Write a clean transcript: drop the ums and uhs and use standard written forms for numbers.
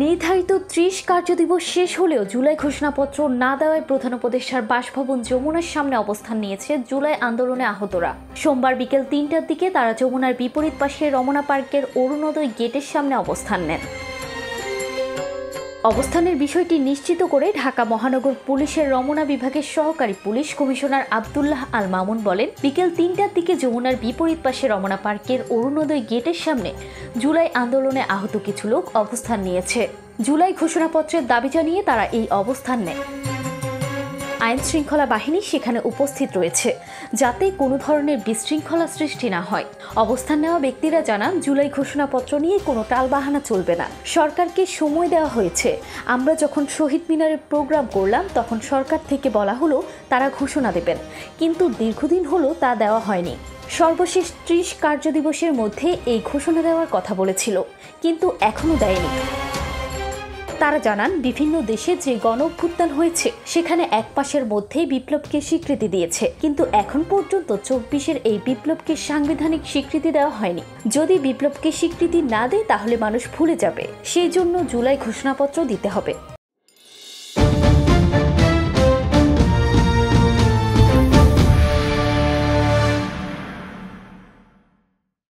নির্ধারিত ৩০ কার্যদিবস শেষ হলেও জুলাই ঘোষণাপত্র না দেওয়ায় প্রধান উপদেষ্টার বাসভবন যমুনার সামনে অবস্থান নিয়েছে জুলাই আন্দোলনে আহতরা। সোমবার বিকেল ৩টার দিকে তারা যমুনার বিপরীত পাশে রমনা পার্কের অরুণোদয় গেটের সামনে অবস্থান নেন। অবস্থানের বিষয়টি নিশ্চিত করে ঢাকা মহানগর পুলিশের রমনা বিভাগের সহকারী পুলিশ কমিশনার আব্দুল্লাহ আল মামুন বলেন, বিকেল ৩টার দিকে যমুনার বিপরীত পাশে রমনা পার্কের অরুণোদয় গেটের সামনে জুলাই আন্দোলনে আহত কিছু লোক অবস্থান নিয়েছে। জুলাই ঘোষণাপত্রের দাবি জানিয়ে তারা এই অবস্থান নেয়। আইন শৃঙ্খলা বাহিনী সেখানে উপস্থিত রয়েছে যাতে কোনো ধরনের বিশৃঙ্খলা সৃষ্টি না হয়। অবস্থান নেওয়া ব্যক্তিরা জানান, জুলাই ঘোষণাপত্র নিয়ে কোনো টালবাহানা চলবে না। সরকারকে সময় দেওয়া হয়েছে। আমরা যখন শহীদ মিনারে প্রোগ্রাম করলাম তখন সরকার থেকে বলা হলো তারা ঘোষণা দেবেন, কিন্তু দীর্ঘদিন হলো তা দেওয়া হয়নি। সর্বশেষ ৩০ কার্যদিবসের মধ্যে এই ঘোষণা দেওয়ার কথা বলেছিল, কিন্তু এখনও দেয়নি। তারা জানান, বিভিন্ন দেশে যে গণ অভ্যুত্থান হয়েছে সেখানে এক পাশের মধ্যেই বিপ্লবকে স্বীকৃতি দিয়েছে, কিন্তু এখন পর্যন্ত ২৪-এর এই বিপ্লবকে সাংবিধানিক স্বীকৃতি দেওয়া হয়নি। যদি বিপ্লবকে স্বীকৃতি না দেয় তাহলে মানুষ ভুলে যাবে, সেই জন্য জুলাই ঘোষণাপত্র দিতে হবে।